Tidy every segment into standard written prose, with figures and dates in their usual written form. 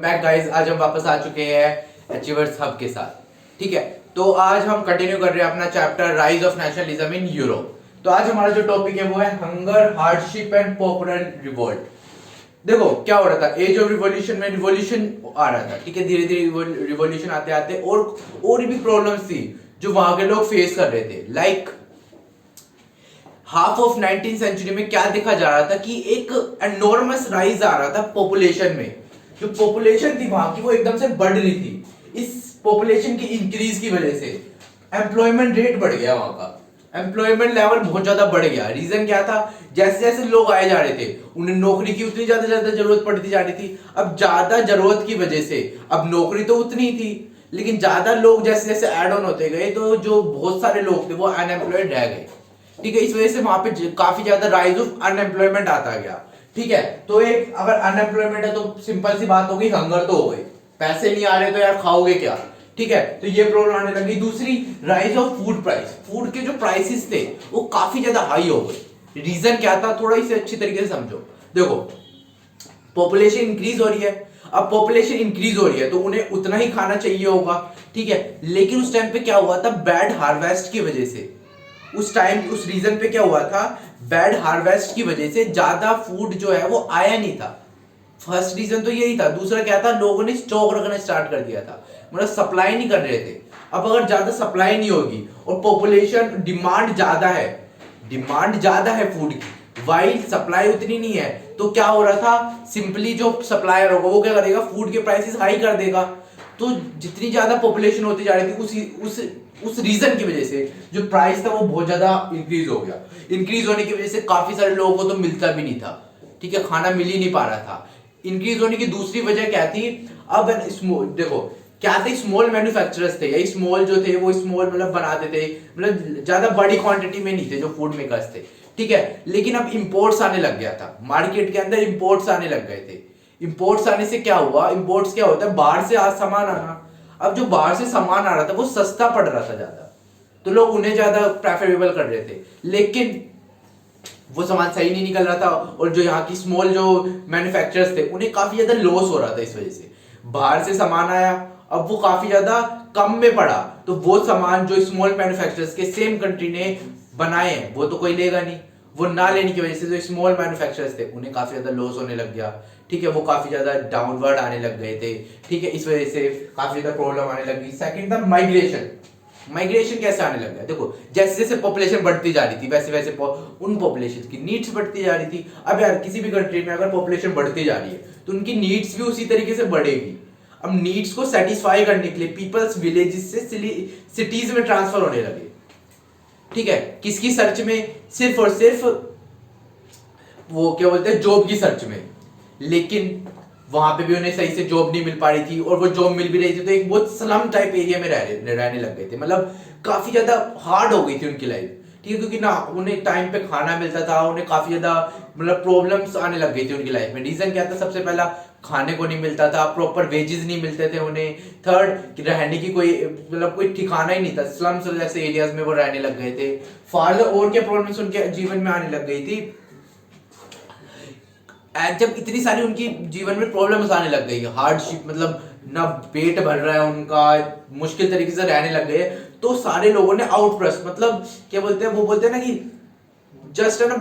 Back guys. आज हम वापस आ चुके हैं अचीवर्स हब के साथ। ठीक है, तो आज हम कंटिन्यू कर रहे हैं अपना chapter rise of nationalism in Europe. तो आज हमारा जो टॉपिक है वो है hunger, hardship and popular revolt. देखो क्या हो रहा था, एज ऑफ रिवॉल्यूशन में रिवॉल्यूशन आ रहा था। ठीक है, धीरे धीरे रिवॉल्यूशन आते आते और भी प्रॉब्लम्स थी जो वहां के लोग फेस कर रहे थे। Like half of 19th century में क्या देखा जा रहा था कि एक एनॉर्मस राइज आ रहा था पॉपुलेशन में। जो पॉपुलेशन थी वहां की वो एकदम से बढ़ रही थी। इस पॉपुलेशन की इंक्रीज की वजह से एम्प्लॉयमेंट रेट बढ़ गया, वहां का एम्प्लॉयमेंट लेवल बहुत ज्यादा बढ़ गया। रीजन क्या था, जैसे जैसे लोग आए जा रहे थे उन्हें नौकरी की उतनी ज्यादा जरूरत पड़ती जा रही थी। अब ज्यादा जरूरत की वजह से अब नौकरी तो उतनी थी, लेकिन ज्यादा लोग जैसे जैसे ऐड ऑन होते गए तो जो बहुत सारे लोग थे वो अनएम्प्लॉयड रह गए। ठीक है, इस वजह से वहां पे काफी ज्यादा राइज ऑफ अनएम्प्लॉयमेंट आता गया। ठीक है, तो एक अगर अनएम्प्लॉयमेंट है तो सिंपल सी बात होगी, हंगर तो हो गई, पैसे नहीं आ रहे तो यार खाओगे क्या। ठीक है, तो ये प्रॉब्लम आने लगी। दूसरी, rise of food price. Food के जो प्राइसेस थे वो काफी ज्यादा हाई हो गए। रीजन क्या था, थोड़ा इसे अच्छी तरीके से समझो। देखो, पॉपुलेशन इंक्रीज हो रही है। अब पॉपुलेशन इंक्रीज हो रही है तो उन्हें उतना ही खाना चाहिए होगा। ठीक है, लेकिन उस टाइम पे क्या हुआ था, बैड हार्वेस्ट की वजह से उस रीजन पे क्या हुआ था, बैड हार्वेस्ट की वजह से ज्यादा फूड जो है वो आया नहीं था। फर्स्ट रीजन तो यही था। दूसरा क्या था, लोगों ने स्टॉक रखना स्टार्ट कर दिया था, मतलब सप्लाई नहीं कर रहे थे। अब अगर ज्यादा सप्लाई नहीं होगी और पॉपुलेशन डिमांड ज्यादा है फूड की, वाइल सप्लाई उतनी नहीं है, तो क्या हो रहा था, सिंपली जो सप्लायर होगा वो क्या करेगा, फूड के प्राइसेस हाई कर देगा। तो जितनी ज्यादा पॉपुलेशन होती जा रही थी उस रीजन की वजह से जो प्राइस था वो बहुत ज्यादा इंक्रीज हो गया। इंक्रीज होने की वजह से काफी सारे लोगों को तो मिलता भी नहीं था। ठीक है, खाना मिल ही नहीं पा रहा था। इंक्रीज होने की दूसरी वजह क्या थी, अब देखो क्या थे, स्मॉल मैन्युफैक्चरर्स थे, या स्मॉल जो थे वो स्मॉल मतलब बनाते थे, मतलब ज्यादा बड़ी क्वांटिटी में नहीं थे जो फूड मेकर्स थे। ठीक है, लेकिन अब इंपोर्ट्स आने लग गया था, मार्केट के अंदर इंपोर्ट्स आने लग गए थे। इंपोर्ट्स आने से क्या हुआ, इंपोर्ट्स क्या होता है, बाहर से सामान आना। अब जो बाहर से सामान आ रहा था वो सस्ता पड़ रहा था ज्यादा, तो लोग उन्हें ज्यादा प्रेफरेबल कर रहे थे, लेकिन वो सामान सही नहीं निकल रहा था। और जो यहाँ की स्मॉल जो मैन्युफैक्चरर्स थे उन्हें काफी ज्यादा लॉस हो रहा था। इस वजह से बाहर से सामान आया, अब वो काफी ज्यादा कम में पड़ा, तो वो सामान जो स्मॉल मैन्युफैक्चरर्स के सेम कंट्री ने बनाए हैं वो तो कोई लेगा नहीं। वो ना लेने की वजह से जो स्मॉल मैन्युफैक्चरर्स थे उन्हें काफी ज्यादा लॉस होने लग गया। ठीक है, वो काफी ज्यादा डाउनवर्ड आने लग गए थे। ठीक है, इस वजह से काफी ज्यादा प्रॉब्लम आने लगी। सेकंड था माइग्रेशन। माइग्रेशन कैसे आने लग गया, देखो जैसे जैसे पॉपुलेशन बढ़ती जा रही थी वैसे वैसे उन पॉपुलेशन की नीड्स बढ़ती जा रही थी। अब यार किसी भी कंट्री में अगर पॉपुलेशन बढ़ती जा रही है तो उनकी नीड्स भी उसी तरीके से बढ़ेगी। अब नीड्स को सेटिस्फाई करने के लिए पीपल्स विलेजेस से सिटीज में ट्रांसफर होने लगे। ठीक है, किसकी सर्च में, सिर्फ और सिर्फ वो क्या बोलते हैं, जॉब की सर्च में। लेकिन वहां पे भी उन्हें सही से जॉब नहीं मिल पा रही थी, और वो जॉब मिल भी रही थी तो एक बहुत स्लम टाइप एरिया में रहने लग गए थे। मतलब काफी ज्यादा हार्ड हो गई थी उनकी लाइफ। ठीक है, क्योंकि ना उन्हें टाइम पे खाना मिलता था, उन्हें काफी ज्यादा मतलब प्रॉब्लम्स आने लग गई थी उनकी लाइफ में। रीजन क्या था, सबसे पहला खाने को नहीं मिलता था, प्रॉपर वेजेस नहीं मिलते थे उन्हें। थर्ड, रहने की कोई ठिकाना ही नहीं था, स्लम्स जैसे एरियाज में वो रहने लग गए थे। फार्दर और क्या प्रॉब्लम्स उनके जीवन में आने लग गई थी, जब इतनी सारी उनकी जीवन में प्रॉब्लम्स आने लग गई, हार्डशिप, मतलब ना पेट भर रहा है उनका, मुश्किल तरीके से रहने लग गए, तो सारे लोगों ने आउटब्रस्ट, मतलब क्या बोलते हैं, वो बोलते हैं ना कि जस्ट है ना,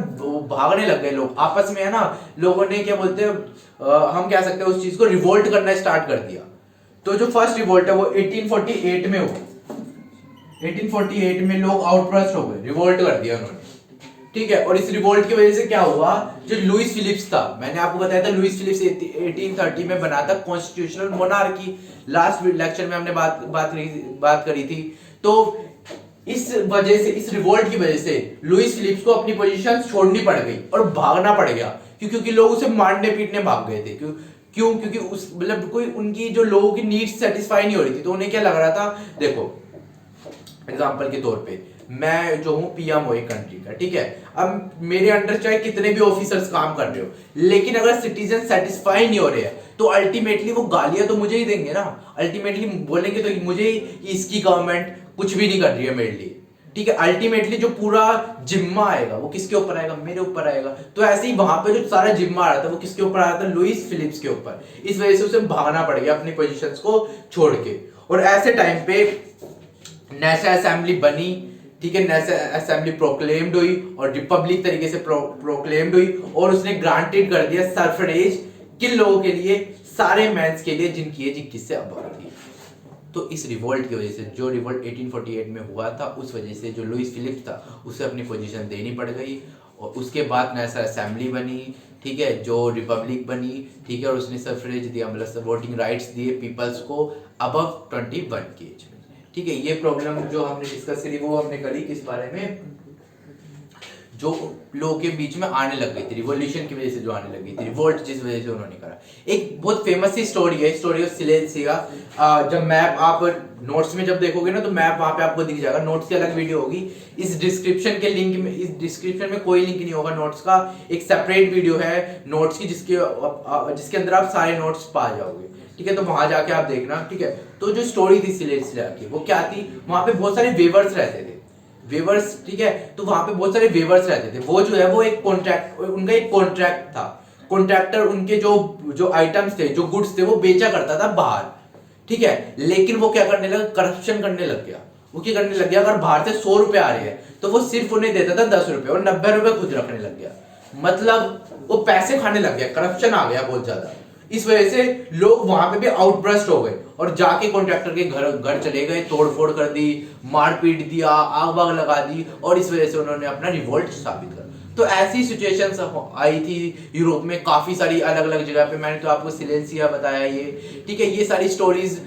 भागने लग गए लोग आपस में, है ना। लोगों ने क्या बोलते हैं, हम कह सकते हैं उस चीज को रिवोल्ट करना स्टार्ट कर दिया। तो जो फर्स्ट रिवोल्ट है वो 1848 में हुआ। 1848 में लोग आउटब्रस्ट हो गए, रिवोल्ट कर दिया उन्होंने। ठीक है, और इस रिवोल्ट की वजह से क्या हुआ, जो लुइस फिलिप्स था, मैंने आपको बताया था लुइस फिलिप्स 1830 में बना था कॉन्स्टिट्यूशनल मोनार्की। लास्ट लेक्चर में हमने बात करी थी। तो इस वजह से, इस रिवोल्ट की वजह से लुइस फिलिप्स को अपनी पोजीशन छोड़नी पड़ गई और भागना पड़ गया, क्योंकि लोग उसे मारने पीटने भाग गए थे। क्योंकि उस मतलब कोई उनकी जो लोगों की नीड्स सेटिस्फाई नहीं हो रही थी, तो उन्हें क्या लग रहा था, देखो एग्जांपल के तौर पे मैं जो हूं पीएम हो एक कंट्री का, ठीक है, अब मेरे अंडर चाहे कितने भी ऑफिसर्स काम कर रहे हो, लेकिन अगर सिटीजन सेटिस्फाई नहीं हो रहे हैं तो अल्टीमेटली वो गालियां तो मुझे ही देंगे ना। अल्टीमेटली बोलेंगे तो मुझे ही, इसकी गवर्नमेंट कुछ भी नहीं कर रही है मेरे लिए। ठीक है, अल्टीमेटली जो पूरा जिम्मा आएगा वो किसके ऊपर आएगा, मेरे ऊपर आएगा। तो ऐसे ही वहां पे जो सारा जिम्मा आ रहा था वो किसके ऊपर आ रहा था, लुइस फिलिप्स के ऊपर। इस वजह से उसे भागना पड़ गया अपनी पोजीशंस को छोड़ के। और ऐसे टाइम पे नेशनल असेंबली बनी, ठीक है, नेशनल असेंबली प्रोक्लेम्ड हुई और रिपब्लिक तरीके से प्रोक्लेम्ड हुई, और उसने ग्रांटेड कर दिया सफरेज किन लोगों के लिए, सारे मैंस के लिए जिनकी एज 21 से अबव थी। तो इस रिवोल्ट की वजह से, जो रिवोल्ट 1848 में हुआ था, उस वजह से जो लुइस फिलिप्स था उसे अपनी पोजीशन देनी पड़ गई। और उसके बाद नेशनल असेंबली बनी, ठीक है, जो रिपब्लिक बनी, ठीक है, और उसने सफरेज दिया, मतलब वोटिंग राइट्स दिए पीपल्स को अबव 21 की एज में, ठीक है। ये प्रॉब्लम जो हमने डिस्कस करी वो हमने करी किस बारे में, जो लोगों के बीच में आने लग गई थी, रिवॉल्यूशन की वजह से जो आने लगी थी, रिवोल्ट जिस वजह से उन्होंने करा। एक बहुत फेमस सी स्टोरी है, स्टोरी ऑफ सिलेंसिया। जब मैप आप नोट्स में जब देखोगे ना तो मैप वहां पे आपको दिख जाएगा, नोट्स की अलग वीडियो होगी, इस डिस्क्रिप्शन के लिंक में, इस डिस्क्रिप्शन में कोई लिंक नहीं होगा नोट्स का, एक सेपरेट वीडियो है नोट्स की जिसके अंदर आप सारे नोट्स पा जाओगे, ठीक है। तो वहां जाके आप देखना, ठीक है। तो जो स्टोरी थी सिलेंसिया की वो क्या थी, वहां पे बहुत सारे वेवर्स रहते थे, वेवर्स, ठीक है। तो वहां पे बहुत सारे वेवर्स रहते थे, वो जो है वो एक कॉन्ट्रैक्ट, उनका एक कॉन्ट्रैक्ट था। कॉन्ट्रैक्टर उनके जो आइटम्स थे, जो गुड्स थे, वो बेचा करता था बाहर, ठीक है। लेकिन वो क्या करने लगा, करप्शन करने लग गया। वो क्या करने लग गया, अगर बाहर से 100 रुपए आ रहे हैं तो वो सिर्फ उन्हें देता था 10 रुपए, और 90 रुपए खुद रखने लग गया। मतलब वो पैसे खाने लग गया, करप्शन आ गया बहुत ज्यादा। इस वजह से लोग वहां पे भी आउटब्रस्ट हो गए और जाके कॉन्ट्रैक्टर के घर चले गए, तोड़फोड़ कर दी, मारपीट दिया, आग वाग लगा दी, और इस वजह से उन्होंने अपना रिवोल्ट स्थापित कर। तो ऐसी सिचुएशंस आई थी यूरोप में काफी सारी अलग अलग जगह पे। मैंने तो आपको सिलेंसिया बताया ये, ठीक है। ये सारी स्टोरीज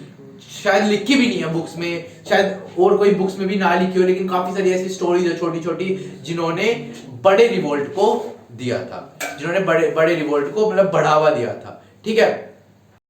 शायद लिखी भी नहीं है बुक्स में, शायद और कोई बुक्स में भी ना लिखी हो, लेकिन काफी सारी ऐसी स्टोरीज है छोटी छोटी जिन्होंने बड़े रिवोल्ट को दिया था, जिन्होंने बड़े बड़े रिवोल्ट को मतलब बढ़ावा दिया था, ठीक है।